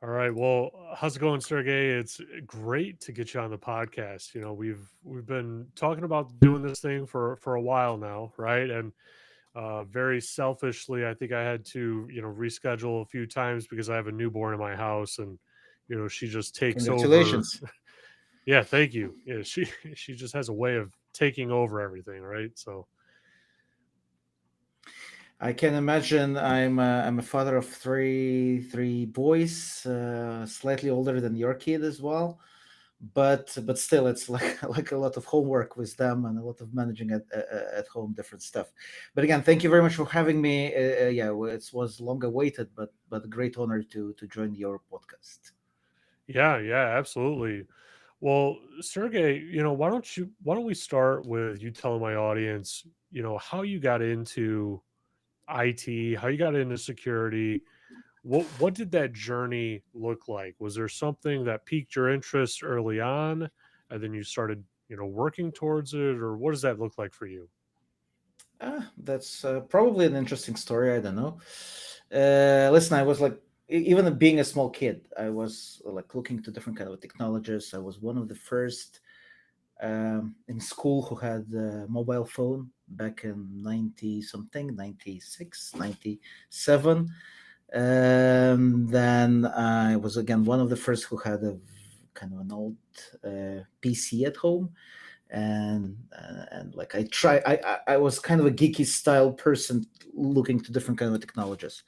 All right. Well, how's it going, Sergey? It's great to get you on the podcast. We've been talking about doing this thing for a while now, right? And very selfishly, I think I had to reschedule a few times because I have a newborn in my house, and she just takes over. Congratulations. Yeah, thank you. Yeah, she she just has a way of taking over everything, right? So I can imagine. I'm a father of three boys, slightly older than your kid as well. But still, it's like like a lot of homework with them and a lot of managing at home, different stuff. But again, thank you very much for having me. Yeah, well, it was long awaited, but a great honor to join your podcast. yeah, absolutely. Well, Sergey, why don't we start with you telling my audience, how you got into IT, how you got into security. What did that journey look like? Was there something that piqued your interest early on and then you started, working towards it, or what does that look like for you? That's probably an interesting story. I don't know. Listen, I was like, even being a small kid, I was like looking to different kind of technologies. I was one of the first in school who had a mobile phone back in 90 something, 96, 97. Then I was again one of the first who had a kind of an old PC at home. And like I was kind of a geeky style person looking to different kind of technologies.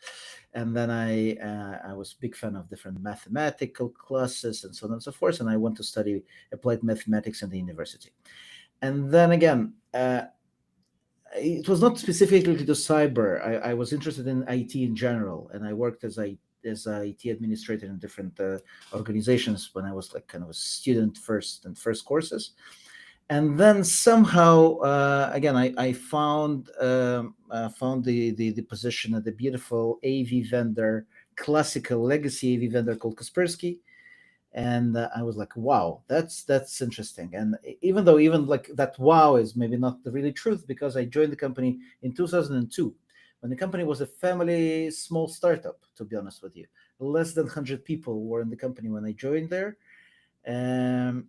And then I was a big fan of different mathematical classes and so on and so forth, and I went to study applied mathematics in the university. And then again, it was not specifically to cyber. I was interested in IT in general, and I worked as a IT administrator in different organizations when I was like kind of a student first and first courses. And then somehow again I found the position at the beautiful AV vendor, classical legacy AV vendor called Kaspersky. And I was like, wow, that's interesting. And even though even like that wow is maybe not the really truth, because I joined the company in 2002 when the company was a family small startup, to be honest with you. Less than 100 people were in the company when I joined there. And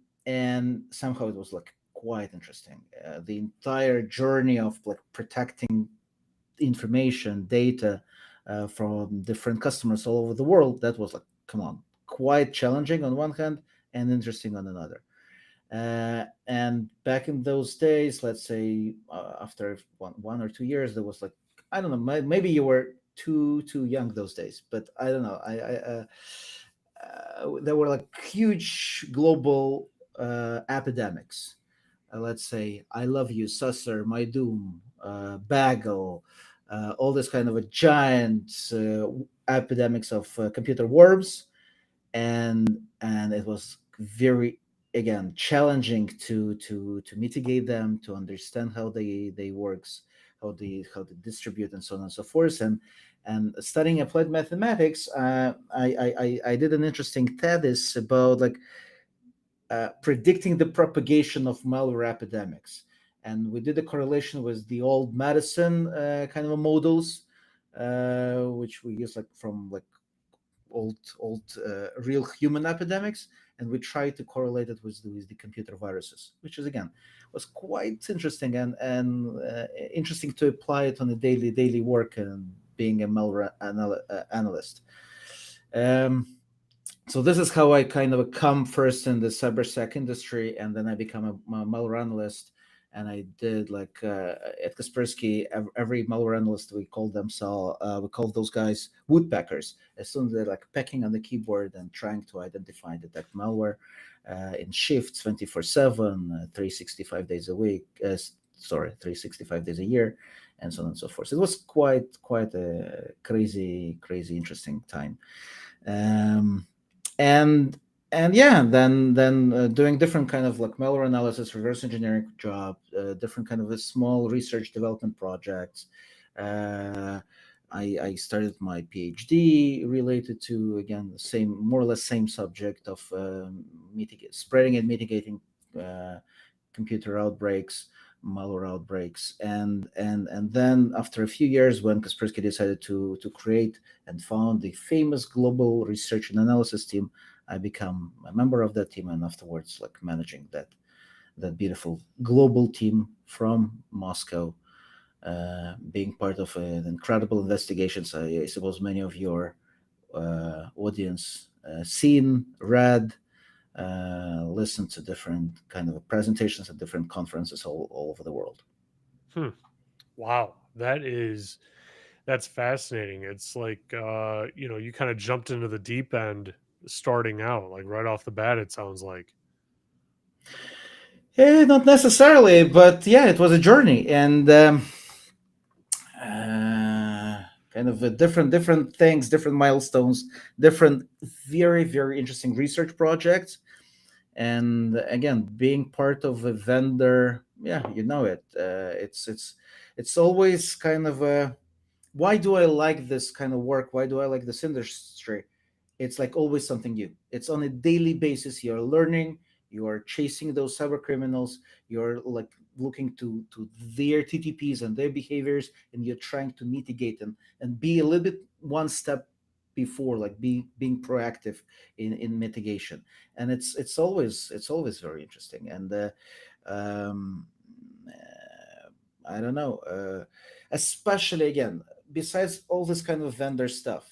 somehow it was like quite interesting. The entire journey of like protecting information, data from different customers all over the world, that was like, come on, quite challenging on one hand and interesting on another. And back in those days, let's say after 1 or 2 years, there was like, I don't know, maybe you were too young those days, but I don't know. There were like huge global epidemics. Let's say I Love You, Susser, My Doom, Bagel, all this kind of a giant epidemics of computer worms. And it was very, again, challenging to mitigate them, to understand how they works, how they distribute, and so on and so forth. And studying applied mathematics, I did an interesting thesis about like predicting the propagation of malware epidemics. And we did a correlation with the old medicine kind of models, which we use like from like old real human epidemics, and we tried to correlate it with the computer viruses, which is again was quite interesting and interesting to apply it on a daily work and being a malware analyst. Um, so this is how I kind of come first in the cybersec industry, and then I become a malware analyst. And I did like at Kaspersky, every malware analyst we call them, so we call those guys woodpeckers. As soon as they're like pecking on the keyboard and trying to identify and detect malware in shifts 24/7, 365 days a week. Sorry, 365 days a year, and so on and so forth. It was quite a crazy interesting time. Um, and and yeah, then doing different kind of like malware analysis, reverse engineering job, different kind of a small research development projects. uh, I started my PhD related to, again, the same, more or less same subject of spreading and mitigating uh, computer outbreaks. malware outbreaks, and then after a few years, when Kaspersky decided to create and found the famous global research and analysis team, I become a member of that team, and afterwards, like managing that beautiful global team from Moscow, being part of an incredible investigations. I suppose many of your audience seen, read, listened to different kind of presentations at different conferences all over the world. Hmm. Wow. That's fascinating. It's like you kind of jumped into the deep end starting out, like right off the bat, it sounds like. Not necessarily, but yeah, it was a journey, and uh, kind of a different things, different milestones, different very interesting research projects. And again, being part of a vendor, yeah, you know it. It's always kind of a, why do I like this kind of work? Why do I like this industry? It's like always something new. It's on a daily basis. You're learning. You are chasing those cyber criminals. You're like looking to their TTPs and their behaviors, and you're trying to mitigate them and be a little bit one step before, like being proactive in mitigation. And it's always very interesting. And um, I don't know, especially again, besides all this kind of vendor stuff,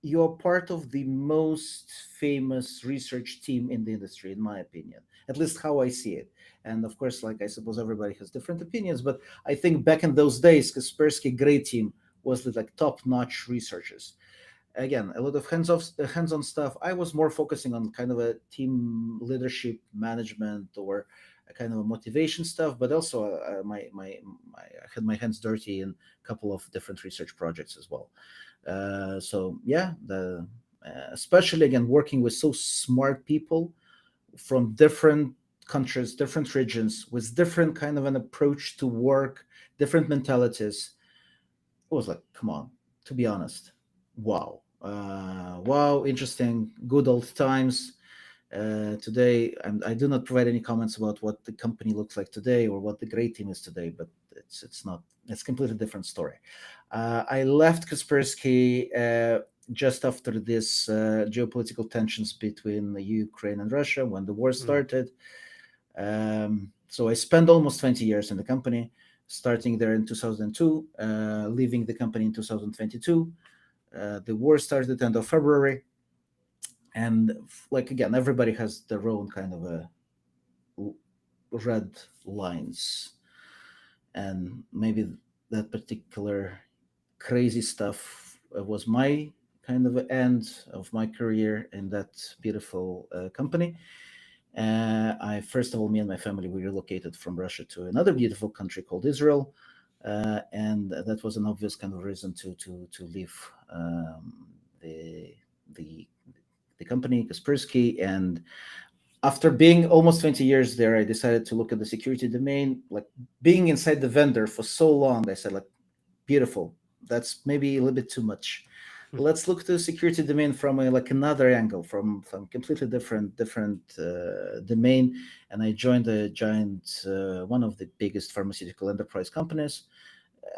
you're part of the most famous research team in the industry, in my opinion, at least how I see it. And of course, like I suppose everybody has different opinions, but I think back in those days, Kaspersky Great Team was the like top-notch researchers. Again, a lot of hands-on stuff. I was more focusing on kind of a team leadership management or a kind of a motivation stuff, but also I had my hands dirty in a couple of different research projects as well. So yeah, the especially again working with so smart people from different countries, different regions, with different kind of an approach to work, different mentalities. It was like, come on, to be honest, wow, wow, interesting, good old times. Today, I do not provide any comments about what the company looks like today or what the great team is today, but it's not, it's completely different story. I left Kaspersky just after this geopolitical tensions between Ukraine and Russia when the war Mm. started. So I spent almost 20 years in the company, starting there in 2002, leaving the company in 2022. The war started at the end of February, and like again, everybody has their own kind of a red lines, and maybe that particular crazy stuff was my kind of end of my career in that beautiful company. I first of all, me and my family, we relocated from Russia to another beautiful country called Israel, and that was an obvious kind of reason to leave the the the company Kaspersky. And after being almost 20 years there, I decided to look at the security domain. Like being inside the vendor for so long, I said, like, beautiful. That's maybe a little bit too much. Let's look to the security domain from a, like another angle, from completely different domain. And I joined a giant, one of the biggest pharmaceutical enterprise companies,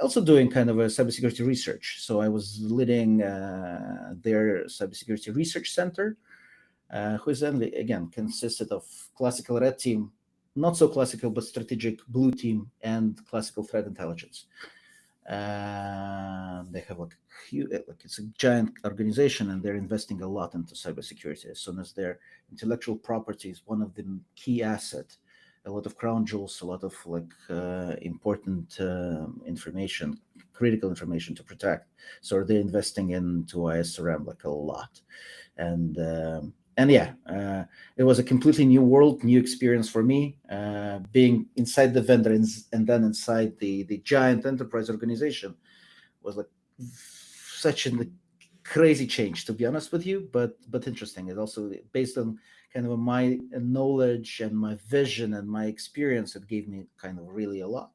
also doing kind of a cybersecurity research. So I was leading their cybersecurity research center, who is only again consisted of classical red team, not so classical but strategic blue team, and classical threat intelligence. They have like huge, like it's a giant organization, and they're investing a lot into cybersecurity. As soon as their intellectual property is one of the key asset, a lot of crown jewels, a lot of like important information, critical information to protect. So they're investing into ISRM like a lot, and yeah, it was a completely new world, new experience for me, being inside the vendor and then inside the giant enterprise organization was like such a crazy change, to be honest with you, but interesting. It also based on kind of my knowledge and my vision and my experience, it gave me kind of really a lot.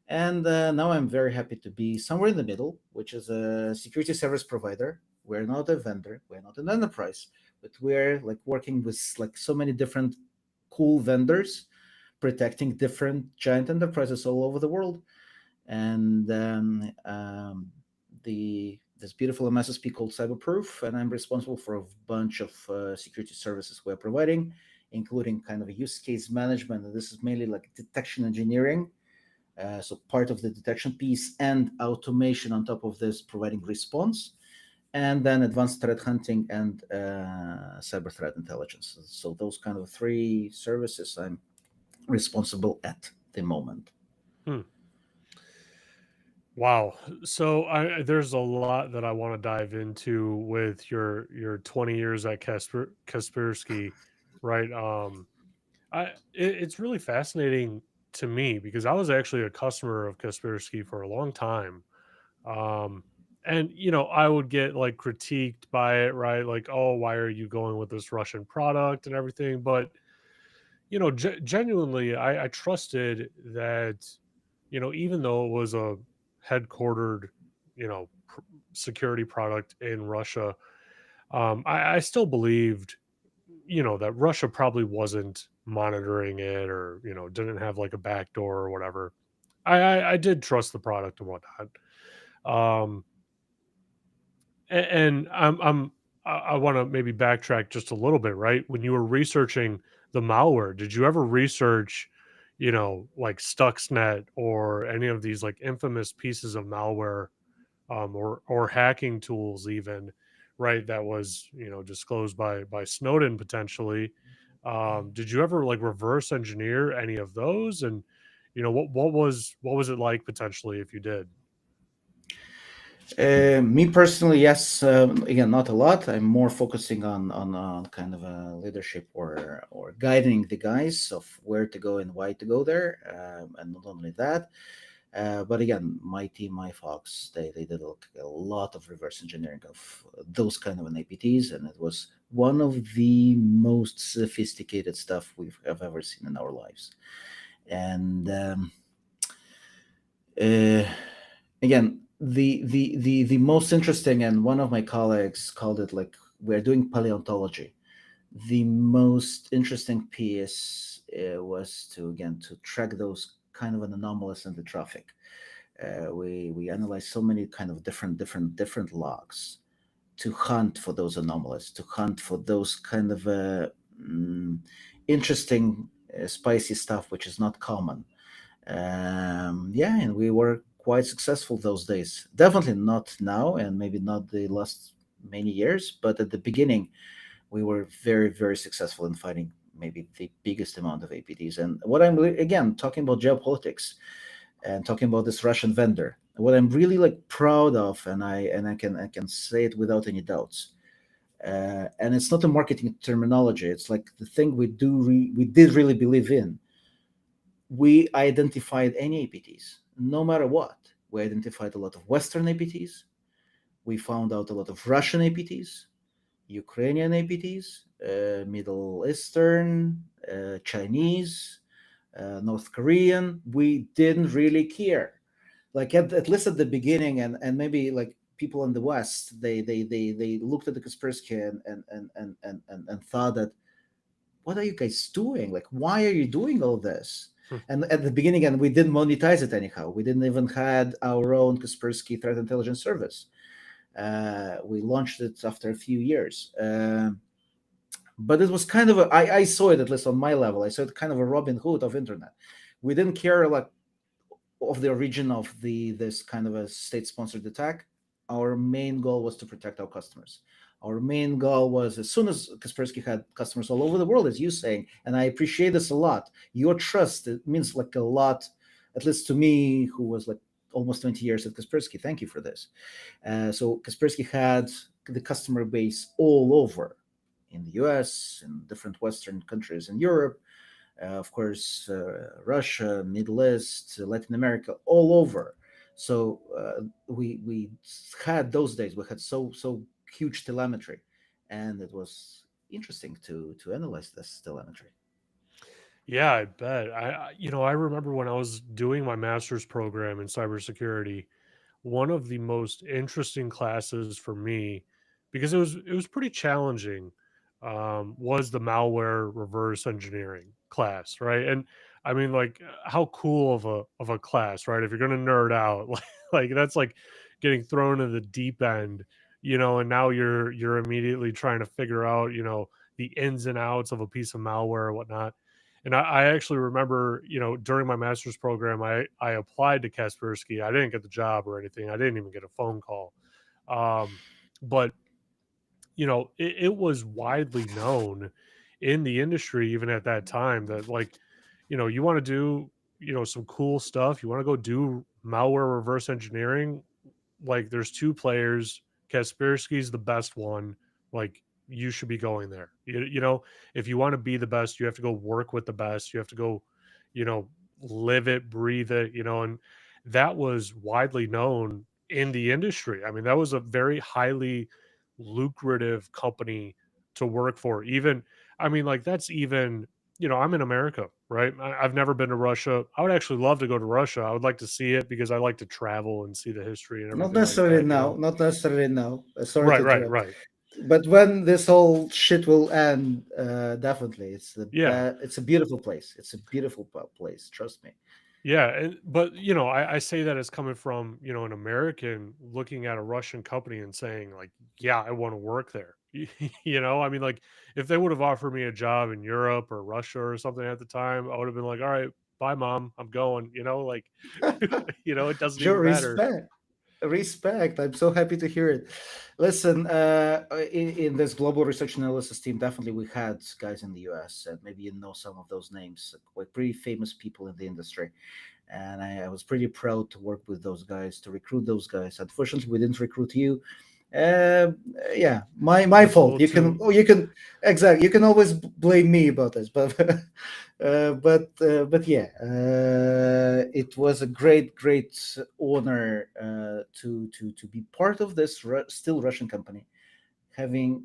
And now I'm very happy to be somewhere in the middle, which is a security service provider. We're not a vendor, we're not an enterprise, but we're like working with like so many different cool vendors, protecting different giant enterprises all over the world. And the this beautiful MSSP called Cyberproof, and I'm responsible for a bunch of security services we're providing, including kind of a use case management. And this is mainly like detection engineering, so part of the detection piece and automation on top of this, providing response, and then advanced threat hunting and cyber threat intelligence. So those kind of three services I'm responsible at the moment. Hmm. Wow. So there's a lot that I want to dive into with your 20 years at Kaspersky, right? It's really fascinating to me because I was actually a customer of Kaspersky for a long time. Um, and I would get like critiqued by it, right? Like, oh, why are you going with this Russian product and everything? But genuinely, I trusted that, even though it was a headquartered, security product in Russia, I still believed, that Russia probably wasn't monitoring it or, didn't have like a backdoor or whatever. I did trust the product and whatnot. Um, and I want to maybe backtrack just a little bit, right? When you were researching the malware, did you ever research, like Stuxnet or any of these like infamous pieces of malware, or hacking tools even, right? That was disclosed by Snowden potentially. Did you ever like reverse engineer any of those? And what was it like potentially if you did? Me personally, yes. Again, not a lot. I'm more focusing on kind of a leadership or guiding the guys of where to go and why to go there, and not only that. But again, my team, my Fox, they did a lot of reverse engineering of those kind of an APTs, and it was one of the most sophisticated stuff have ever seen in our lives. And uh, again, the most interesting, and one of my colleagues called it like we're doing paleontology. The most interesting piece was to again to track those kind of an anomalous in the traffic. We analyzed so many kind of different logs to hunt for those anomalies, to hunt for those kind of mm, interesting, spicy stuff which is not common. Yeah, and we were quite successful those days. Definitely not now, and maybe not the last many years, but at the beginning, we were very successful in fighting maybe the biggest amount of APTs. And what I'm again talking about geopolitics and talking about this Russian vendor, what I'm really like proud of, and I can say it without any doubts. And it's not a marketing terminology. It's like the thing we did really believe in. We identified any APTs, no matter what. We identified a lot of Western APTs. We found out a lot of Russian APTs, Ukrainian APTs, Middle Eastern, Chinese, North Korean. We didn't really care. Like at least at the beginning, and maybe like people in the West, they looked at the Kaspersky and thought that what are you guys doing? Like, why are you doing all this? And at the beginning, and we didn't monetize it anyhow. We didn't even had our own Kaspersky threat intelligence service. We launched it after a few years. But it was kind of I saw it, at least on my level. I saw it kind of a Robin Hood of internet. We didn't care like of the origin of the this kind of a state sponsored attack. Our main goal was to protect our customers. Our main goal was, as soon as Kaspersky had customers all over the world, as you saying, and I appreciate this a lot. Your trust, it means like a lot, at least to me, who was like almost 20 years at Kaspersky. Thank you for this. So Kaspersky had the customer base all over in the US, in different Western countries in Europe, of course, Russia, Middle East, Latin America, all over. So we had those days. We had so huge telemetry, and it was interesting to analyze this telemetry. Yeah, I bet. I remember when I was doing my master's program in cybersecurity, one of the most interesting classes for me, because it was pretty challenging, was the malware reverse engineering class, right? And I mean, like, how cool of a class, right? If you're gonna nerd out, like that's like getting thrown in the deep end, and now you're immediately trying to figure out, the ins and outs of a piece of malware or whatnot. And I actually remember, during my master's program, I applied to Kaspersky. I didn't get the job or anything. I didn't even get a phone call. Um, but it was widely known in the industry even at that time that, like, you want to do, some cool stuff. You want to go do malware reverse engineering. Like, there's two players. Kaspersky's the best one. Like, you should be going there. If you want to be the best, you have to go work with the best. You have to go, you know, live it, breathe it, and that was widely known in the industry. I mean, that was a very highly lucrative company to work for. Even, I mean, like, that's even, I'm in America, right? I've never been to Russia. I would actually love to go to Russia. I would like to see it because I like to travel and see the history and Not everything like necessarily that. now. Not necessarily now. Sorry to Right, right, interrupt. right. But when this whole shit will end, definitely, Yeah. it's a beautiful place. It's a beautiful place. Trust me. Yeah, but I say that as coming from, an American looking at a Russian company and saying, like, yeah, I want to work there. I mean, like, if they would have offered me a job in Europe or Russia or something at the time, I would have been like, all right, bye, mom, I'm going. Like, it doesn't Joe, even matter. respect. Respect. I'm so happy to hear it. Listen, in this global research analysis team, definitely we had guys in the US, and maybe you know some of those names, like pretty famous people in the industry. And I was pretty proud to work with those guys, to recruit those guys. Unfortunately, we didn't recruit you. Uh, yeah, my That's a fault. little too. You can exactly. You can always blame me about this, but but yeah, it was a great honor to be part of this still Russian company, having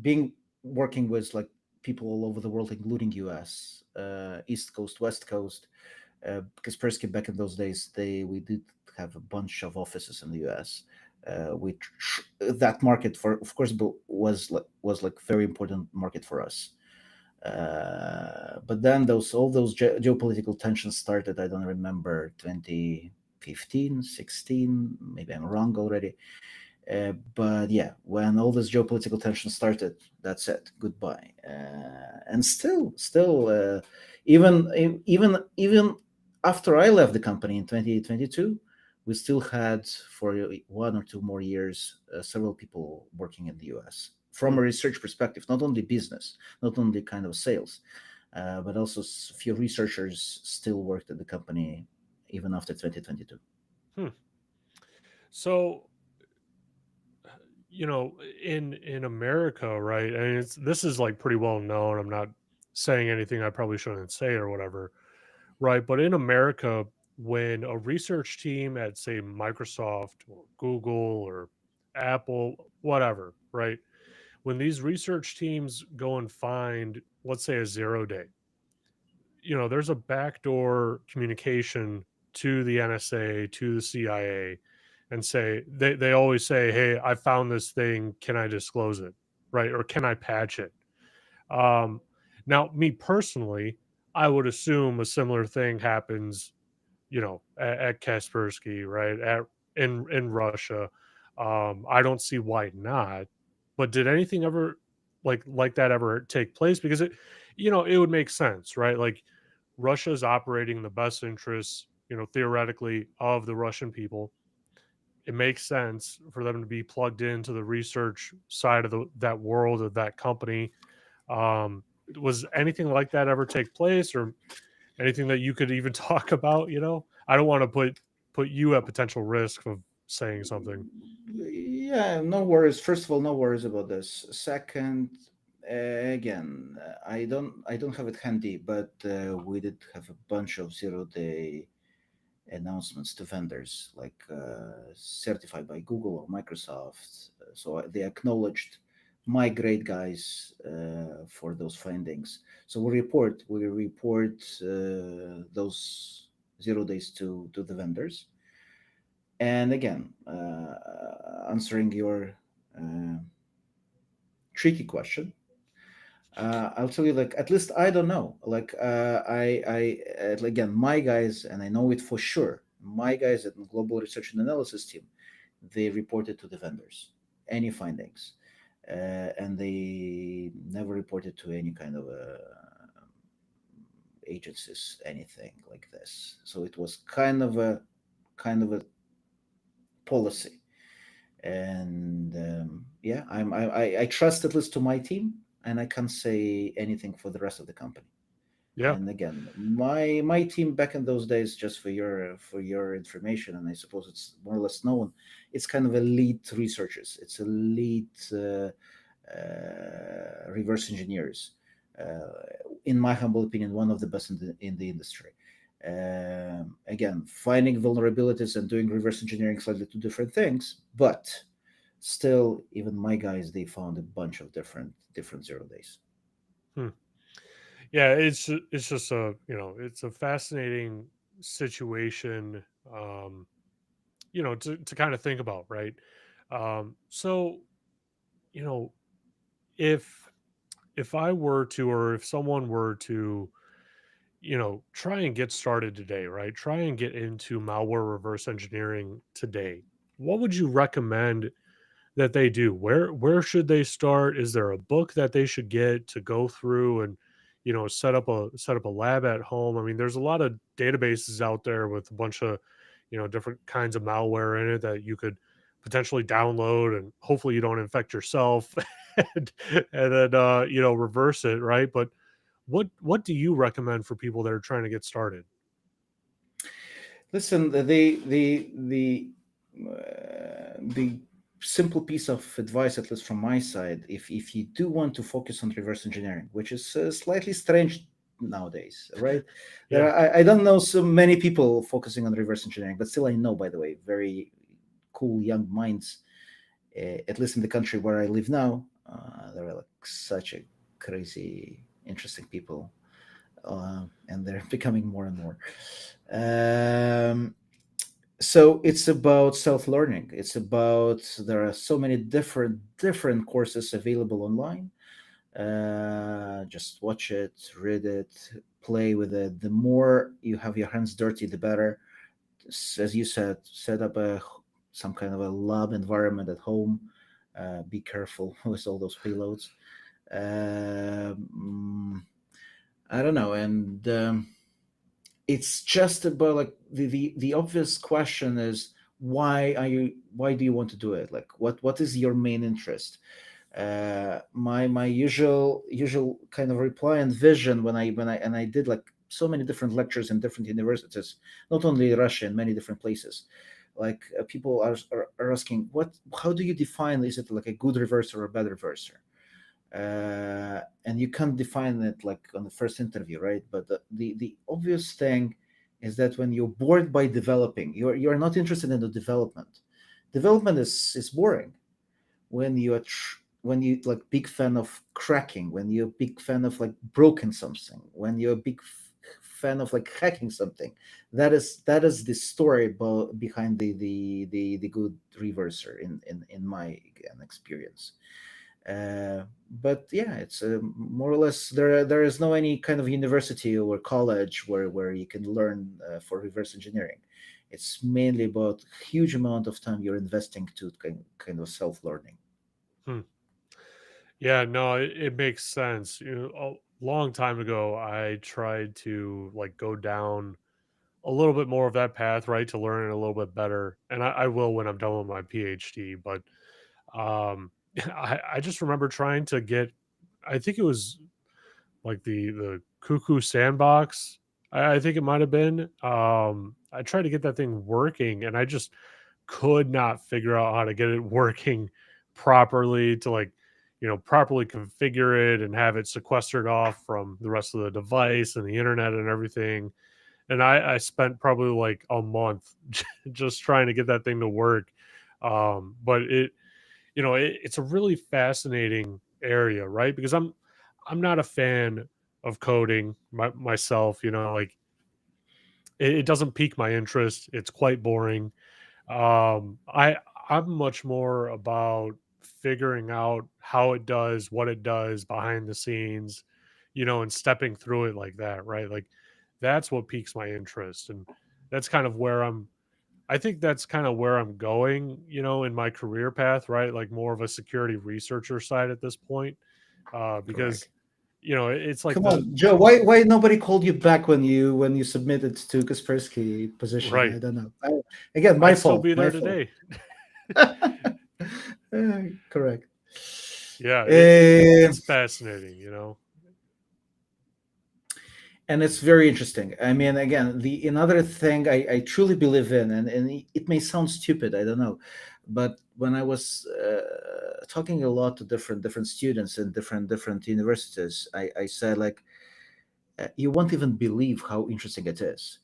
being working with like people all over the world, including US, East Coast, West Coast, because Persky back in those days, we did have a bunch of offices in the U.S. Which that market for, of course, was like very important market for us. But then all those geopolitical tensions started. I don't remember 2015, 16. Maybe I'm wrong already. But yeah, when all this geopolitical tension started, that's it. Goodbye. And still, even after I left the company in 2022, we still had for 1 or 2 more years several people working in the US from Hmm. a research perspective, not only business, not only kind of sales, but also a few researchers still worked at the company even after 2022. Hmm. So, in America, right? I mean, this is like pretty well known. I'm not saying anything I probably shouldn't say or whatever, right? But in America, when a research team at, say, Microsoft or Google or Apple, whatever, right? When these research teams go and find, let's say, a 0 day, there's a backdoor communication to the NSA, to the CIA, and they always say, "Hey, I found this thing. Can I disclose it?" Right? Or can I patch it? Um, Now, me personally, I would assume a similar thing happens, at Kaspersky, right? In Russia. I don't see why not. But did anything ever like that ever take place? Because it would make sense, right? Like, Russia's operating in the best interests, theoretically, of the Russian people. It makes sense for them to be plugged into the research side of that world of that company. Was anything like that ever take place, or anything that you could even talk about? I don't want to put you at potential risk of saying something. Yeah, no worries. First of all, no worries about this. Second, again, I don't have it handy, but we did have a bunch of 0 day announcements to vendors, like certified by Google or Microsoft. So they acknowledged my great guys for those findings. So we report those 0 days to the vendors. And again, answering your uh, tricky question, I'll tell you, like, at least I don't know. Like, again, my guys, and I know it for sure. My guys at the Global Research and Analysis team, they reported to the vendors any findings, and they never reported to any kind of agencies anything like this. So it was kind of a policy, and yeah, I trust at least to my team, and I can't say anything for the rest of the company. Yeah. And again, my team back in those days, just for your information, and I suppose it's more or less known, it's kind of elite researchers. It's elite reverse engineers. Uh, in my humble opinion, one of the best in the industry. Again, finding vulnerabilities and doing reverse engineering, slightly two different things, but still, even my guys, they found a bunch of different 0 days. Hmm. Yeah, it's just a, it's a fascinating situation, to kind of think about, right? So, you know, if I were to, or if someone were to, try and get started today, right? Try and get into malware reverse engineering today. What would you recommend that they do? Where should they start? Is there a book that they should get to go through and, set up a lab at home? I mean, there's a lot of databases out there with a bunch of, different kinds of malware in it that you could potentially download, and hopefully you don't infect yourself and then reverse it, right? But what do you recommend for people that are trying to get started? Listen, the simple piece of advice, at least from my side, if you do want to focus on reverse engineering, which is slightly strange nowadays, right? Yeah. I don't know so many people focusing on reverse engineering, but still I know, by the way, very cool young minds, at least in the country where I live now. There are like such a crazy, interesting people, and they're becoming more and more. Um, so it's about self-learning. It's about, there are so many different courses available online. Just watch it, read it, play with it. The more you have your hands dirty, the better. As you said, set up some kind of a lab environment at home. Be careful with all those payloads. um, I don't know, and it's just about, like, the obvious question is, why do you want to do it? Like, what is your main interest? My usual kind of reply and vision, when I did like so many different lectures in different universities, not only Russia, in many different places, like, people are asking, how do you define, is it like a good reverser or a bad reverser? And you can't define it like on the first interview, right? But the obvious thing is that when you're bored by developing, you're not interested in the development. Development is boring. When you are when you like big fan of cracking, when you're a big fan of like broken something, when you're a big fan of like hacking something, that is the story behind the good reverser in my, again, experience. But yeah, it's more or less, there is no any kind of university or college where you can learn for reverse engineering. It's mainly about huge amount of time you're investing to kind of self learning. Hmm. Yeah, no, it makes sense. A long time ago, I tried to like go down a little bit more of that path, right, to learn it a little bit better, and I will when I'm done with my PhD. But I just remember trying to get, I think it was like the Cuckoo Sandbox. I think it might have been. I tried to get that thing working, and I just could not figure out how to get it working properly to like, properly configure it and have it sequestered off from the rest of the device and the internet and everything. And I spent probably like a month just trying to get that thing to work. But it's a really fascinating area, right? Because I'm not a fan of coding myself. Like it doesn't pique my interest. It's quite boring. I'm much more about figuring out how it does, what it does behind the scenes, and stepping through it like that, right? Like that's what piques my interest. And that's kind of where I think that's kind of where I'm going, in my career path, right? Like more of a security researcher side at this point. Because, Correct. it's like Come the on, Joe. Why nobody called you back when you submitted to Kaspersky position? right. I don't know. Again, my I'd still fault. be My there fault. today. Correct. Yeah, Uh, it's fascinating. and it's very interesting. I mean, again, the another thing I truly believe in, and it may sound stupid, I don't know, but when I was talking a lot to different students in different universities, I said like, you won't even believe how interesting it is.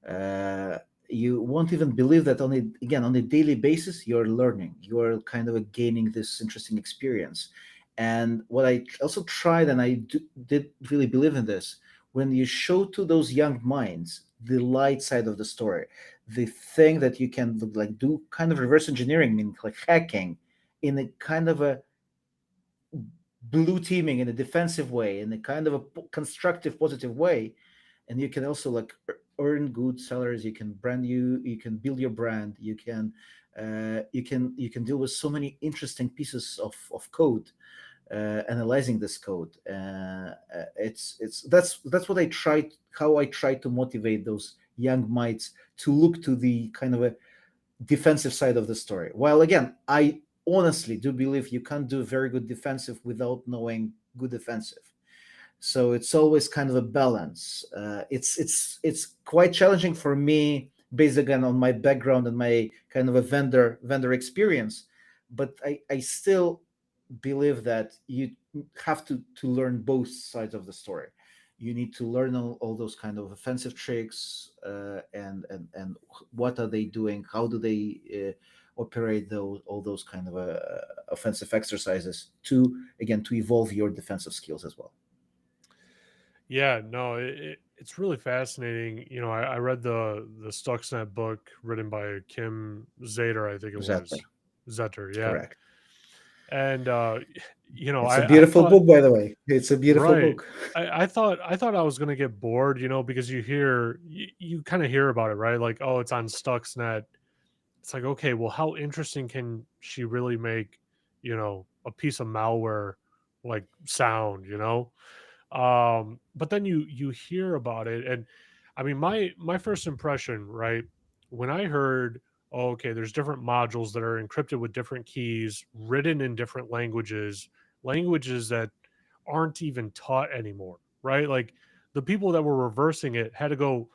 Uh, you won't even believe that on a daily basis you're learning, you're kind of gaining this interesting experience. And what I also tried, and did really believe in this, when you show to those young minds the light side of the story, the thing that you can like do kind of reverse engineering, meaning like hacking in a kind of a blue teaming in a defensive way, in a kind of a constructive positive way, and you can also like earn good salaries. You can build your brand, you can deal with so many interesting pieces of code, analyzing this code. It's That's what I tried, how I try to motivate those young minds to look to the kind of a defensive side of the story. While again, I honestly do believe you can't do very good defensive without knowing good defensive. So it's always kind of a balance. It's quite challenging for me, based again on my background and my kind of a vendor experience. But I still believe that you have to learn both sides of the story. You need to learn all those kind of offensive tricks, and what are they doing, how do they operate those all those kind of offensive exercises to again to evolve your defensive skills as well. Yeah, no, it's really fascinating. I read the Stuxnet book written by Kim Zader, I think it was. Exactly. Zetter, yeah. Correct. And It's a I beautiful thought book, by the way. It's a beautiful right. book. I thought I was gonna get bored, because you kind of hear about it, right? Like, oh, it's on Stuxnet. It's like, okay, well, how interesting can she really make, a piece of malware like sound? But then you hear about it, and I mean, my first impression, right, when I heard, oh, okay, there's different modules that are encrypted with different keys, written in different languages that aren't even taught anymore, right? Like the people that were reversing it had to go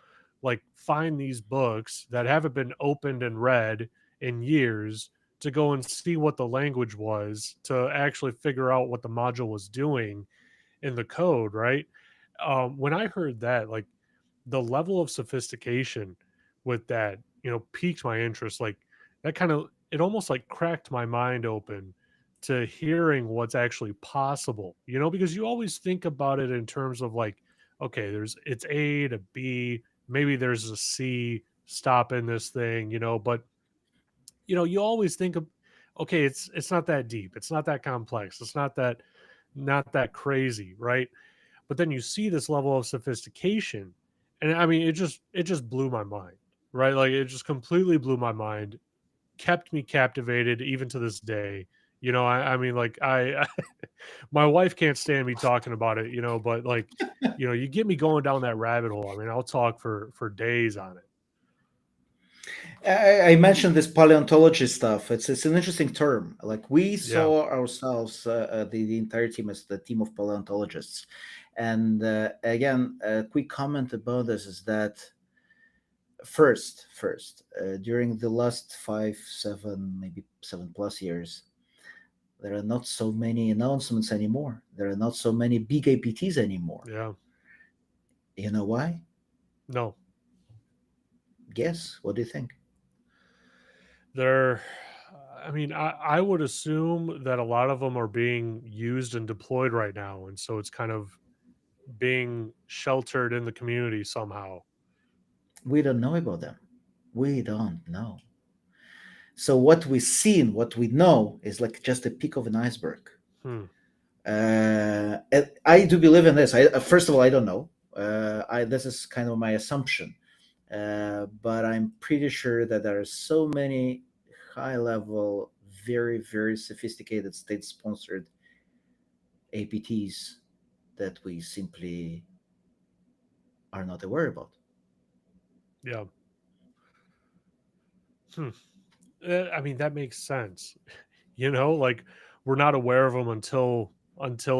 like find these books that haven't been opened and read in years to go and see what the language was to actually figure out what the module was doing in the code, right? When I heard that, like the level of sophistication with that, piqued my interest. Like that kind of, it almost like cracked my mind open to hearing what's actually possible, because you always think about it in terms of like, okay, it's A to B, maybe there's a C stop in this thing, but you always think of, okay, it's not that deep, it's not that complex, it's not that crazy, right? But then you see this level of sophistication, and I mean, it just blew my mind, right? Like it just completely blew my mind, kept me captivated even to this day. I mean, like my wife can't stand me talking about it, but like, you get me going down that rabbit hole. I mean, I'll talk for days on it. I mentioned this paleontology stuff. It's an interesting term. Like we Yeah, saw ourselves, the entire team as the team of paleontologists. And again, a quick comment about this is that first, during the last 5, 7, maybe 7+ years, there are not so many announcements anymore. There are not so many big APTs anymore. yeah, You know why? no, Guess. What do you think? they're. I mean, I would assume that a lot of them are being used and deployed right now, and so it's kind of being sheltered in the community somehow. We don't know about them. We don't know. So what we see and what we know is like just a peak of an iceberg. Hmm. And I do believe in this. First of all, I don't know. This is kind of my assumption, but I'm pretty sure that there are so many high level, very, very sophisticated state sponsored APTs that we simply are not aware about. Yeah. Hmm. I mean, that makes sense. Like we're not aware of them until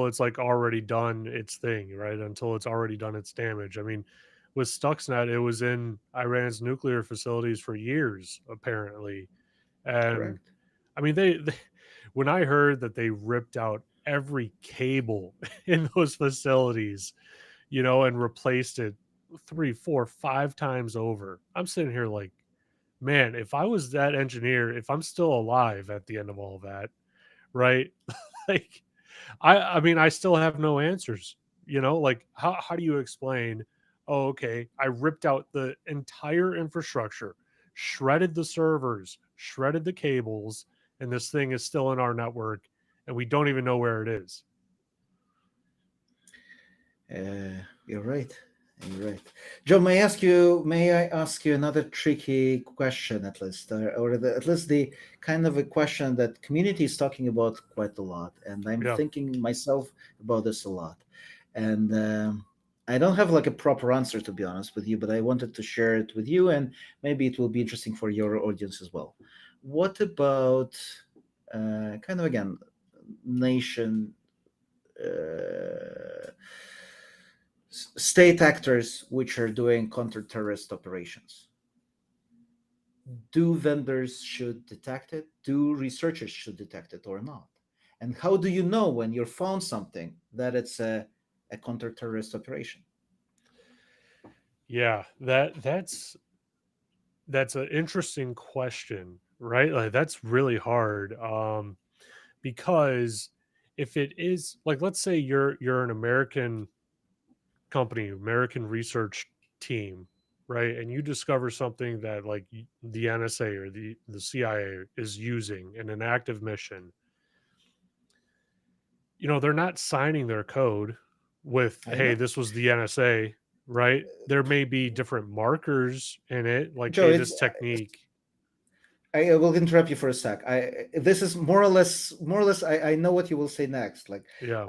it's like already done its thing, right? Until it's already done its damage. I mean, with Stuxnet, it was in Iran's nuclear facilities for years, apparently. And Correct. I mean, they when I heard that they ripped out every cable in those facilities, and replaced it three, four, five times over, I'm sitting here like, man, if I was that engineer, if I'm still alive at the end of all that, right? Like, I mean, I still have no answers. Like how do you explain? Oh, okay, I ripped out the entire infrastructure, shredded the servers, shredded the cables, and this thing is still in our network, and we don't even know where it is. You're right. You're right. Joe, may I ask you another tricky question at least, at least the kind of a question that community is talking about quite a lot, and I'm Yeah, thinking myself about this a lot, and I don't have like a proper answer to be honest with you, but I wanted to share it with you, and maybe it will be interesting for your audience as well. What about kind of again nation? Uh, State actors which are doing counter-terrorist operations. Do vendors should detect it? Do researchers should detect it or not? And how do you know when you found something that it's a counter-terrorist operation? yeah. That's an interesting question, right? Like that's really hard. Because if it is like, let's say you're an American company, American research team, right? And you discover something that like the NSA or the CIA is using in an active mission. They're not signing their code with, I hey, know, this was the NSA, right? There may be different markers in it, like, Joe. hey, It's this technique. I will interrupt you for a sec. This is more or less. I know what you will say next. Like Yeah,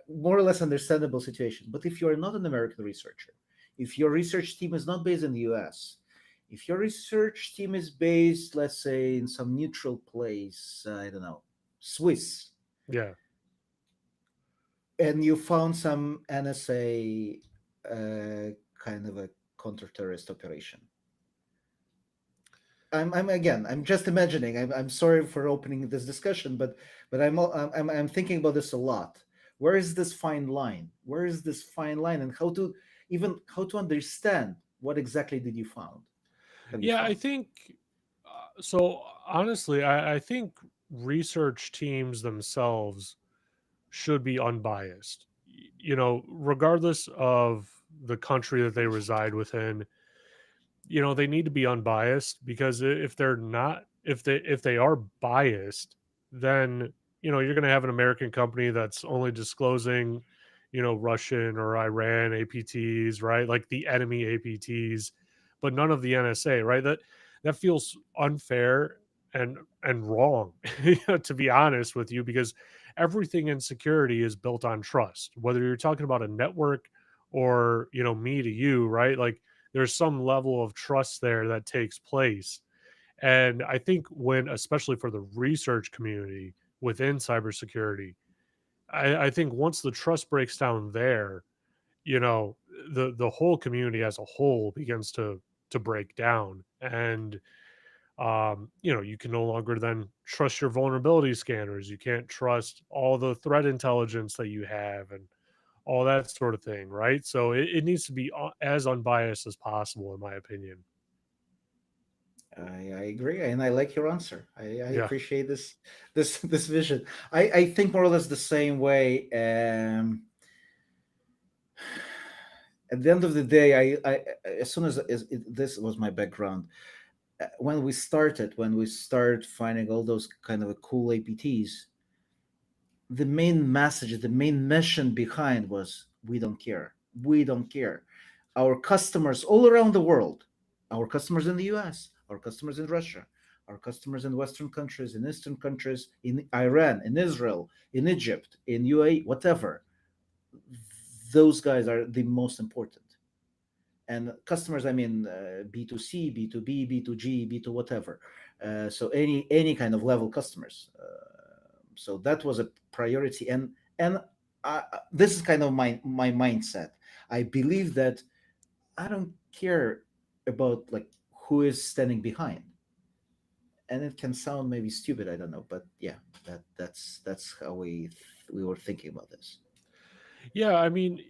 more or less understandable situation. But if you are not an American researcher, if your research team is not based in the U.S., if your research team is based, let's say, in some neutral place, I don't know, Swiss, yeah. and you found some NSA kind of a counter-terrorist operation, I'm just imagining. I'm sorry for opening this discussion, but I'm thinking about this a lot. Where is this fine line? Where is this fine line, and how to understand what exactly did you found? Have you Yeah, I found? think so. Honestly, I think research teams themselves should be unbiased. Regardless of the country that they reside within, they need to be unbiased because if they're not, if they are biased, then you're going to have an American company that's only disclosing, Russian or Iran APTs, right? Like the enemy APTs, but none of the NSA, right? That feels unfair and wrong, to be honest with you, because everything in security is built on trust. Whether you're talking about a network or me to you, right? Like there's some level of trust there that takes place. And I think when, especially for the research community within cybersecurity, I think once the trust breaks down there, you know, the whole community as a whole begins to break down. And you can no longer then trust your vulnerability scanners. You can't trust all the threat intelligence that you have and all that sort of thing, right? So it needs to be as unbiased as possible, in my opinion. I agree, and I like your answer. I Yeah. appreciate this vision. I think more or less the same way. At the end of the day, I as soon as this was my background, when we started finding all those kind of cool apts, the main message, the main mission behind was, we don't care. We don't care. Our customers all around the world, our customers in the US, our customers in Russia, our customers in Western countries, in Eastern countries, in Iran, in Israel, in Egypt, in UAE, whatever, those guys are the most important. And customers, I mean, B2C, B2B, B2G, B2 whatever. So any kind of level customers. So that was a priority. And this is kind of my mindset. I believe that I don't care about like who is standing behind. And it can sound maybe stupid, I don't know, but yeah, that's how we were thinking about this. Yeah, I mean,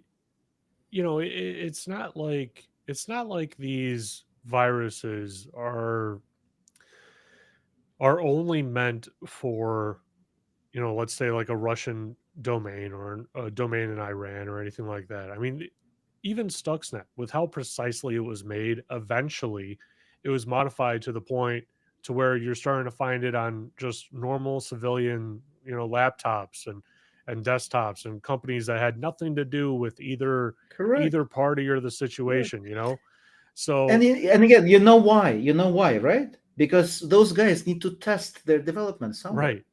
it's not like these viruses are only meant for, let's say like a Russian domain or a domain in Iran or anything like that. I mean, even Stuxnet, with how precisely it was made, eventually it was modified to the point to where you're starting to find it on just normal civilian, laptops and desktops and companies that had nothing to do with Correct. either party or the Correct. situation. And So and again, you know why? You know why, right? Because those guys need to test their development somewhere. right,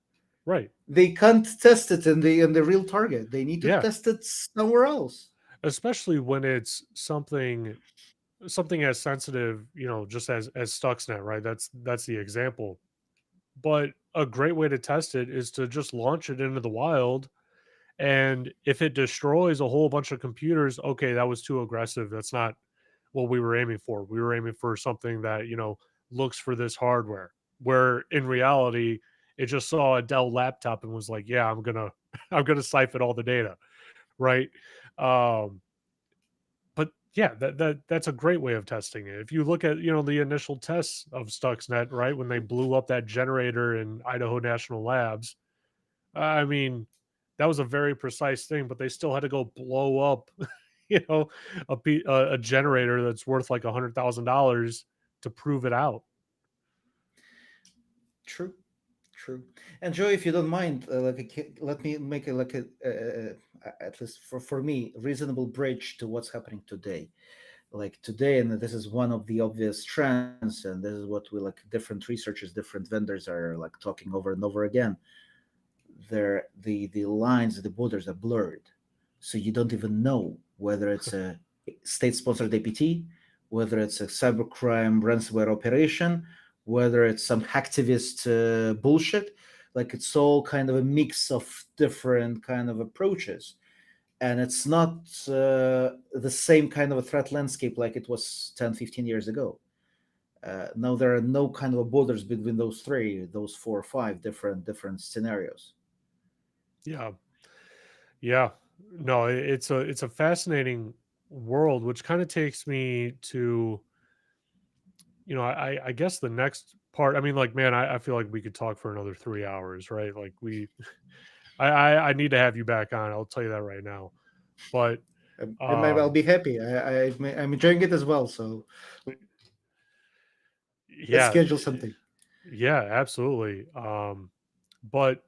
right. They can't test it in the real target. They need to Yeah, test it somewhere else. especially when it's something as sensitive, just as Stuxnet, right? That's the example. But a great way to test it is to just launch it into the wild. And if it destroys a whole bunch of computers, okay, that was too aggressive. That's not what we were aiming for. We were aiming for something that, looks for this hardware. Where in reality, it just saw a Dell laptop and was like, yeah, I'm gonna I'm gonna siphon all the data, right? Um, but yeah, that's a great way of testing it. If you look at, the initial tests of Stuxnet, right, when they blew up that generator in Idaho National Labs, I mean, that was a very precise thing, but they still had to go blow up, you know, a generator that's worth like $100,000 to prove it out. True, true. And Joe, if you don't mind, let me make a at least for me reasonable bridge to what's happening today. Like today, and this is one of the obvious trends, and this is what we like. Different researchers, different vendors are like talking over and over again. The lines, the borders are blurred, so you don't even know whether it's a state-sponsored APT, whether it's a cybercrime ransomware operation, whether it's some hacktivist bullshit. Like it's all kind of a mix of different kind of approaches, and it's not the same kind of a threat landscape like it was 10, 15 years ago. Now there are no kind of borders between those three, those four or five different scenarios. Yeah. Yeah. No, it's a fascinating world, which kind of takes me to, I guess the next part. I mean, like, man, I feel like we could talk for another 3 hours, right? Like I need to have you back on. I'll tell you that right now. But And maybe I'll um be happy. I'm enjoying it as well. So let's yeah, schedule something. yeah, absolutely. But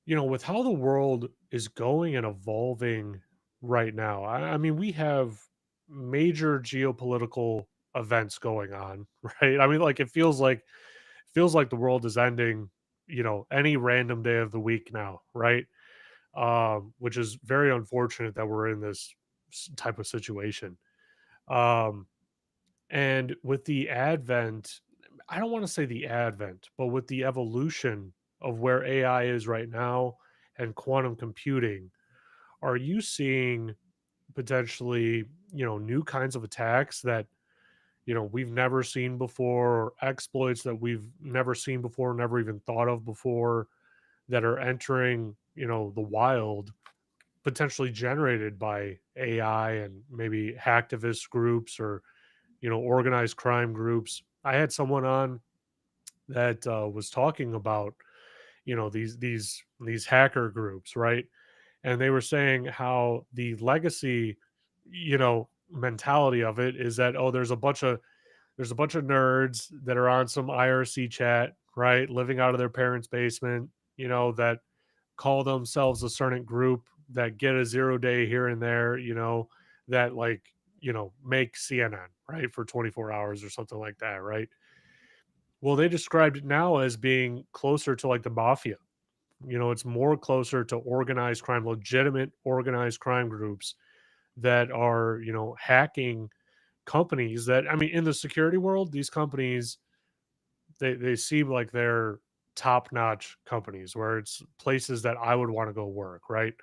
with how the world is going and evolving right now, I mean, we have major geopolitical events going on, right? I mean, like it feels like the world is ending, any random day of the week now, right? Which is very unfortunate that we're in this type of situation. Um, and with the advent, I don't want to say the advent, but with the evolution of where AI is right now and quantum computing, are you seeing potentially, new kinds of attacks that, we've never seen before, or exploits that we've never seen before, never even thought of before, that are entering, the wild, potentially generated by AI and maybe hacktivist groups or, organized crime groups? I had someone on that was talking about, these hacker groups, right? And they were saying how the legacy, mentality of it is that, oh, there's a bunch of There's a bunch of nerds that are on some IRC chat, right? Living out of their parents' basement, that call themselves a certain group that get a 0 day here and there, that like, make CNN, right? For 24 hours or something like that, right? Well, they described it now as being closer to like the mafia. It's more closer to organized crime, legitimate organized crime groups that are, hacking companies that, I mean, in the security world, these companies, they seem like they're top-notch companies where it's places that I would want to go work, right?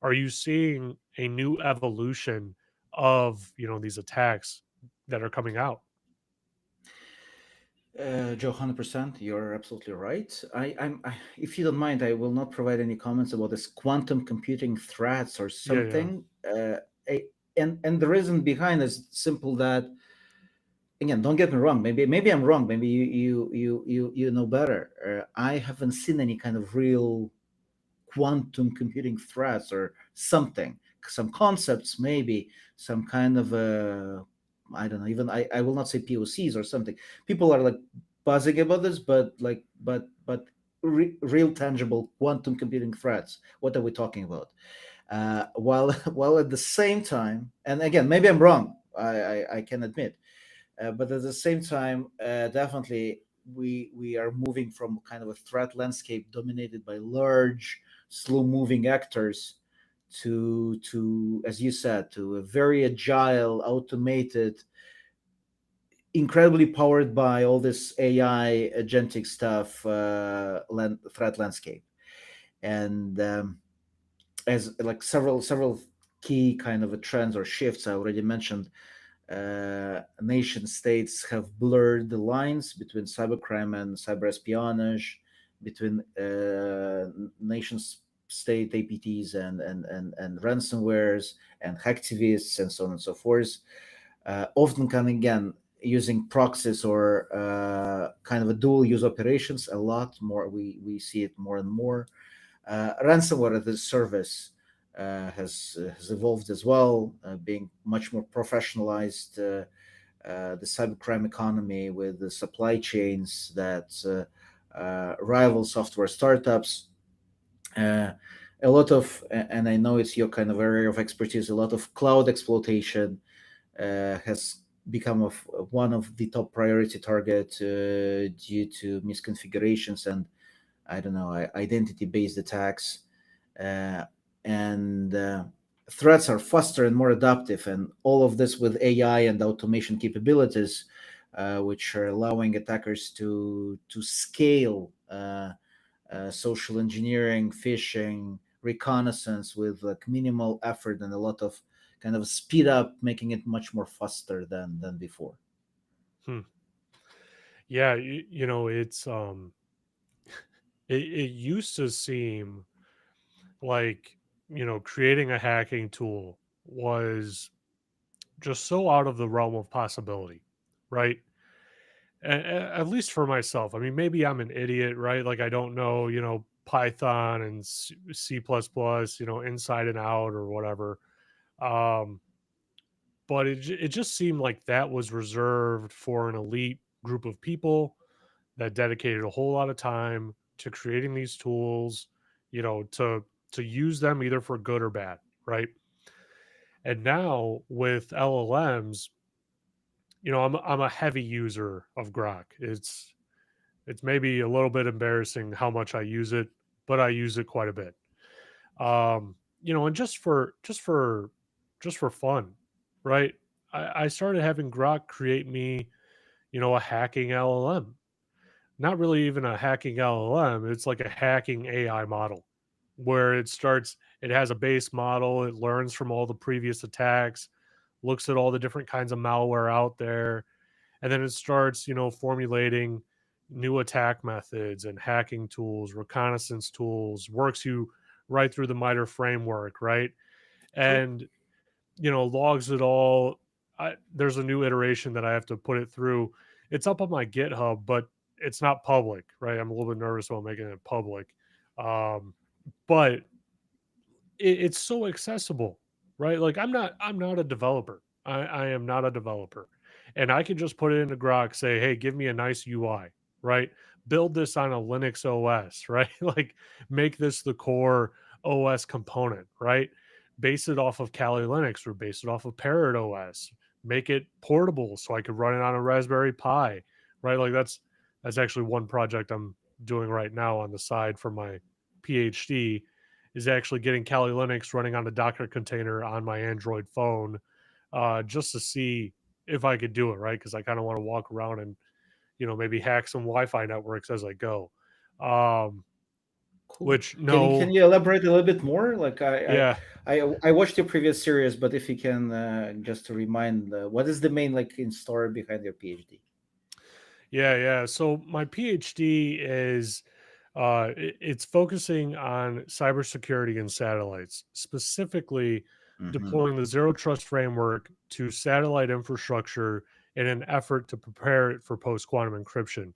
Are you seeing a new evolution of, these attacks that are coming out? Joe, 100%. You're absolutely right. If you don't mind, I will not provide any comments about this quantum computing threats or Yeah, yeah. something. A- and the reason behind is simple that, again, don't get me wrong. Maybe I'm wrong. Maybe you know better. I haven't seen any kind of real quantum computing threats or something. Some concepts, maybe some kind of I don't know. Even I will not say POCs or something. People are like buzzing about this, but real tangible quantum computing threats. What are we talking about? While while at the same time, and again, maybe I'm wrong. I can admit, but at the same time, definitely we are moving from kind of a threat landscape dominated by large, slow-moving actors to, as you said, to a very agile, automated, incredibly powered by all this AI agentic stuff threat landscape. And as like several key kind of a trends or shifts I already mentioned, nation states have blurred the lines between cybercrime and cyber espionage, between nation state APTs and ransomwares and hacktivists and so on and so forth. Often, can again using proxies or kind of a dual use operations a lot more. We see it more and more. Ransomware as a service has evolved as well, being much more professionalized. The cybercrime economy with the supply chains that rival software startups. Uh, a lot of, and I know it's your kind of area of expertise, a lot of cloud exploitation has become of one of the top priority target due to misconfigurations and, I don't know, identity based attacks. Uh, and Threats are faster and more adaptive, and all of this with AI and automation capabilities, which are allowing attackers to scale social engineering, phishing, reconnaissance with like minimal effort and a lot of kind of speed up, making it much more faster than before. Hmm. Yeah, it's it used to seem like, creating a hacking tool was just so out of the realm of possibility, right? At least for myself. I mean, maybe I'm an idiot, right? Like I don't know, Python and C++, inside and out or whatever. Um, but it just seemed like that was reserved for an elite group of people that dedicated a whole lot of time to creating these tools, to use them either for good or bad, right? And now with LLMs, I'm a heavy user of Grok. It's maybe a little bit embarrassing how much I use it, but I use it quite a bit. And just for fun, right? I started having Grok create me, a hacking LLM. Not really even a hacking LLM. It's like a hacking AI model where it has a base model, it learns from all the previous attacks, looks at all the different kinds of malware out there, and then it starts, formulating new attack methods and hacking tools, reconnaissance tools, works you right through the MITRE framework, right? True. And logs it all. There's a new iteration that I have to put it through. It's up on my GitHub, but it's not public, right? I'm a little bit nervous about making it public, um, but it's so accessible, right? Like I'm not a developer. I am not a developer, and I can just put it into Grok, say, hey, give me a nice UI, right? Build this on a Linux OS, right? Like make this the core OS component, right? Base it off of Kali Linux or base it off of Parrot OS. Make it portable so I could run it on a Raspberry Pi, right? Like that's actually one project I'm doing right now on the side for my PhD is actually getting Kali Linux running on a Docker container on my Android phone, just to see if I could do it, right? Because I kind of want to walk around and maybe hack some Wi-Fi networks as I go. Um, Cool. which Can no, you elaborate a little bit more? Like yeah, I watched your previous series, but if you can just to remind, what is the main like in story behind your PhD? yeah. So my PhD is it's focusing on cybersecurity and satellites, specifically Hmm. deploying the zero trust framework to satellite infrastructure in an effort to prepare it for post quantum encryption.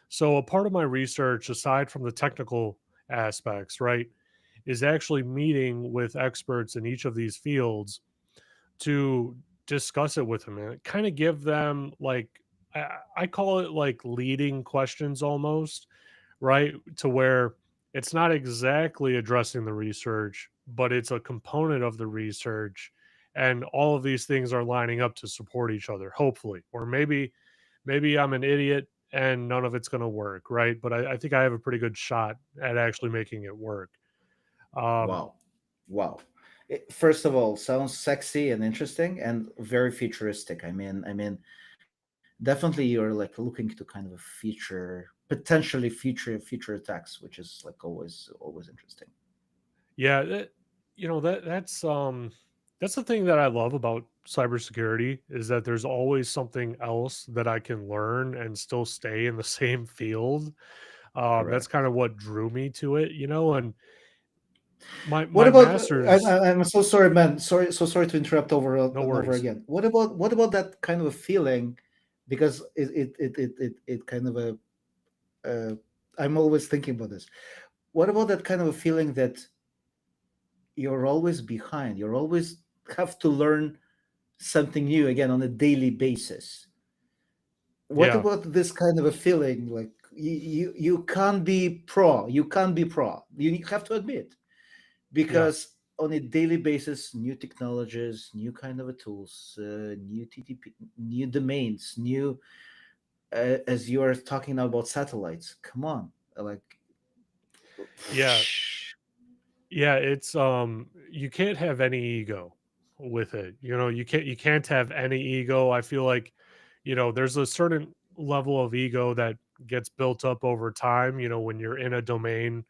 So, a part of my research, aside from the technical aspects, right, is actually meeting with experts in each of these fields to discuss it with them and kind of give them like, I call it like leading questions almost, right? To where it's not exactly addressing the research, but it's a component of the research. And all of these things are lining up to support each other, hopefully. Or maybe I'm an idiot and none of it's going to work, right? But I think I have a pretty good shot at actually making it work. Um, Wow, wow. First of all, sounds sexy and interesting and very futuristic. Definitely you're like looking to kind of a future, potentially future attacks, which is like always interesting. yeah, that's the thing that I love about cybersecurity is that there's always something else that I can learn and still stay in the same field. That's Correct. kind of what drew me to it, and What my about? master's, I'm so sorry, man. Sorry to interrupt over no and over worries. again. What about that kind of a feeling? Because it kind of a. Uh, I'm always thinking about this. What about that kind of a feeling that you're always behind? You're always have to learn something new again on a daily basis. What Yeah, about this kind of a feeling? Like you can't be pro. You can't be pro. You have to admit, yeah, because on a daily basis, new technologies, new kind of a tools, new TTP, new domains, new as you are talking now about satellites. Come on, like yeah. Yeah, it's you can't have any ego with it. You can't have any ego. I feel like, there's a certain level of ego that gets built up over time, when you're in a domain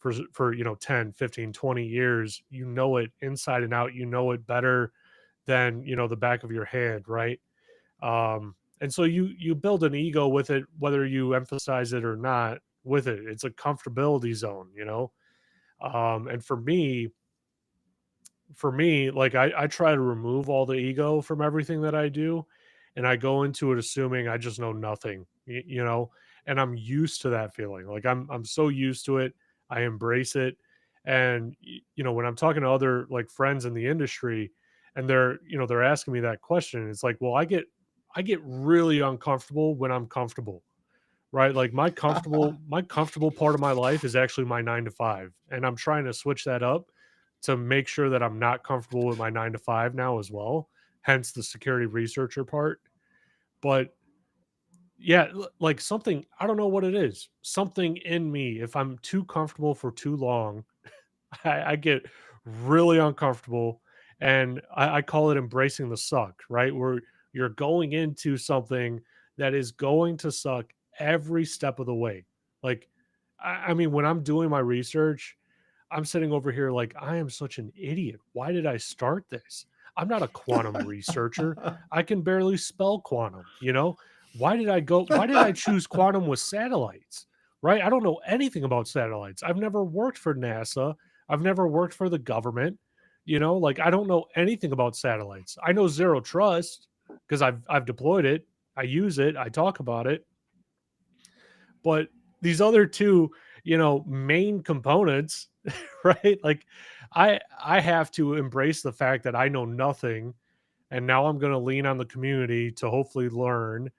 for 10, 15, 20 years, you know it inside and out, you know it better than, the back of your hand, right? And so you build an ego with it whether you emphasize it or not with it. It's a comfortability zone, and for me, like I try to remove all the ego from everything that I do, and I go into it assuming I just know nothing, and I'm used to that feeling. Like I'm so used to it. I embrace it. And when I'm talking to other like friends in the industry and they're asking me that question, it's like, well, I get really uncomfortable when I'm comfortable. Right? Like my comfortable part of my life is actually my 9 to 5, and I'm trying to switch that up to make sure that I'm not comfortable with my 9 to 5 now as well, hence the security researcher part. But yeah, like something, I don't know what it is. Something in me, if I'm too comfortable for too long, I get really uncomfortable, and I call it embracing the suck, right? Where you're going into something that is going to suck every step of the way. Like, I mean, when I'm doing my research, I'm sitting over here like, I am such an idiot. Why did I start this? I'm not a quantum researcher. I can barely spell quantum. Why did I choose quantum with satellites? Right? I don't know anything about satellites. I've never worked for NASA. I've never worked for the government. Like I don't know anything about satellites. I know zero trust because I've deployed it. I use it. I talk about it. But these other two, main components, right? Like I have to embrace the fact that I know nothing, and now I'm going to lean on the community to hopefully learn.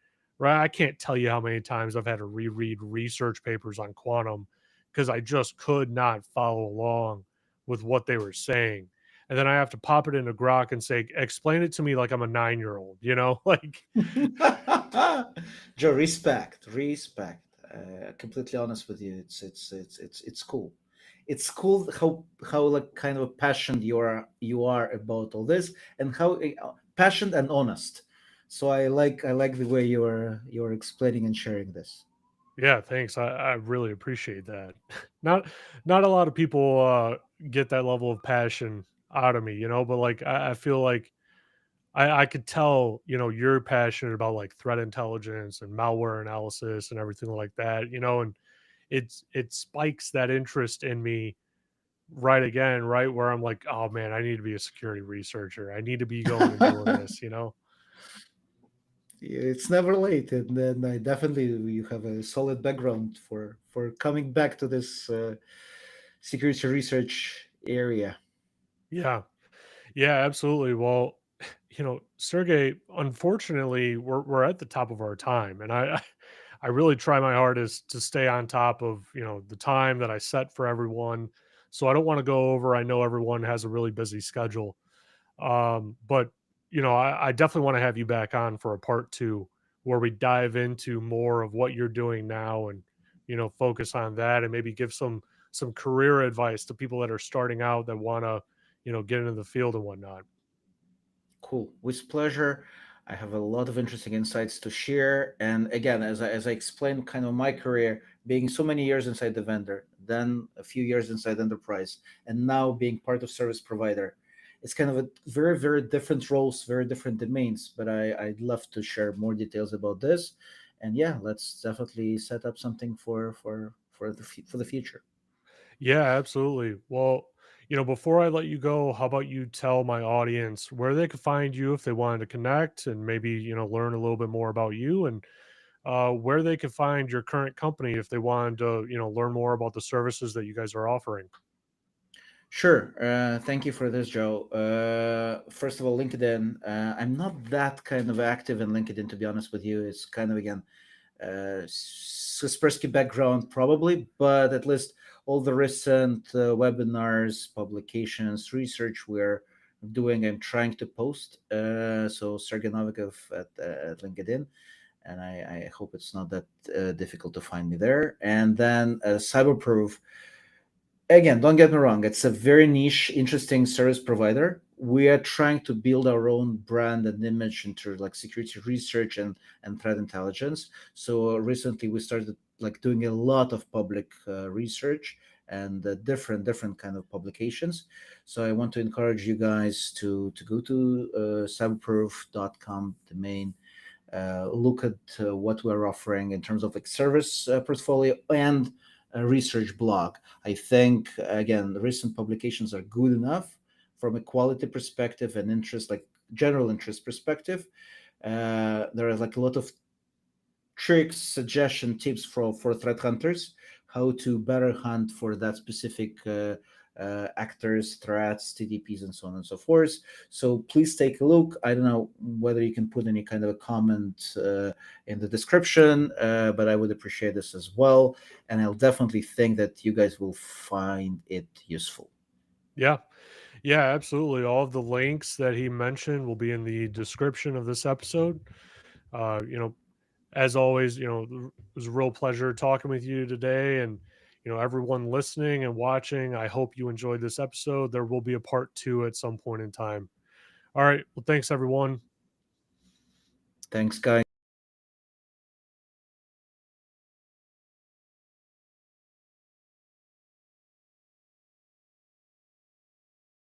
Right? I can't tell you how many times I've had to reread research papers on quantum because I just could not follow along with what they were saying. And then I have to pop it into Grok and say, explain it to me like I'm a 9-year old, you know? Like, Joe, respect, respect. Completely honest with you, it's cool. It's cool how like kind of passionate you are about all this, and how passionate and honest. So I like the way you're explaining and sharing this. yeah, thanks. I really appreciate that. Not not a lot of people get that level of passion out of me, you know, but like I feel like I could tell, you know, you're passionate about like threat intelligence and malware analysis and everything like that, you know, and it spikes that interest in me right again, right where I'm like, oh man, I need to be a security researcher. I need to be going and doing this, you know. It's never late, and then I definitely you have a solid background for coming back to this security research area. Yeah. Yeah, absolutely. Well, you know, Sergey, unfortunately, we're at the top of our time, and I really try my hardest to stay on top of, you know, the time that I set for everyone. So I don't want to go over. I know everyone has a really busy schedule. But you know, I definitely want to have you back on for a part two where we dive into more of what you're doing now and, you know, focus on that and maybe give some career advice to people that are starting out that want to, you know, get into the field and whatnot. Cool. With pleasure. I have a lot of interesting insights to share. And again, as I explained, kind of my career, being so many years inside the vendor, then a few years inside enterprise, and now being part of service provider, it's kind of a very, very different roles, very different domains. But I'd love to share more details about this. And yeah, let's definitely set up something for the future. Yeah, absolutely. Well, you know, before I let you go, how about you tell my audience where they could find you if they wanted to connect and maybe, you know, learn a little bit more about you and where they could find your current company if they wanted to, you know, learn more about the services that you guys are offering. Sure. Thank you for this, Joe. First of all, LinkedIn. I'm not that kind of active in LinkedIn, to be honest with you. It's kind of, again, Kaspersky background, probably, but at least all the recent webinars, publications, research we're doing, I'm trying to post. So Sergey Novikov at LinkedIn. And I hope it's not that difficult to find me there. And then Cyberproof, again, don't get me wrong, it's a very niche, interesting service provider. We are trying to build our own brand and image into like security research and threat intelligence. So recently we started like doing a lot of public research and different kind of publications. So I want to encourage you guys to go to cyberproof.com domain, look at what we're offering in terms of like service portfolio and a research blog. I think again, the recent publications are good enough from a quality perspective and interest, like general interest perspective. There are like a lot of tricks, suggestion, tips for threat hunters, how to better hunt for that specific actors, threats, TDPs, and so on and so forth. So please take a look. I don't know whether you can put any kind of a comment in the description, but I would appreciate this as well. And I'll definitely think that you guys will find it useful. Yeah. Yeah, absolutely. All of the links that he mentioned will be in the description of this episode. You know, as always, you know, it was a real pleasure talking with you today. And, you know, everyone listening and watching, I hope you enjoyed this episode. There will be a part two at some point in time. All right. Well, thanks, everyone. Thanks, guys.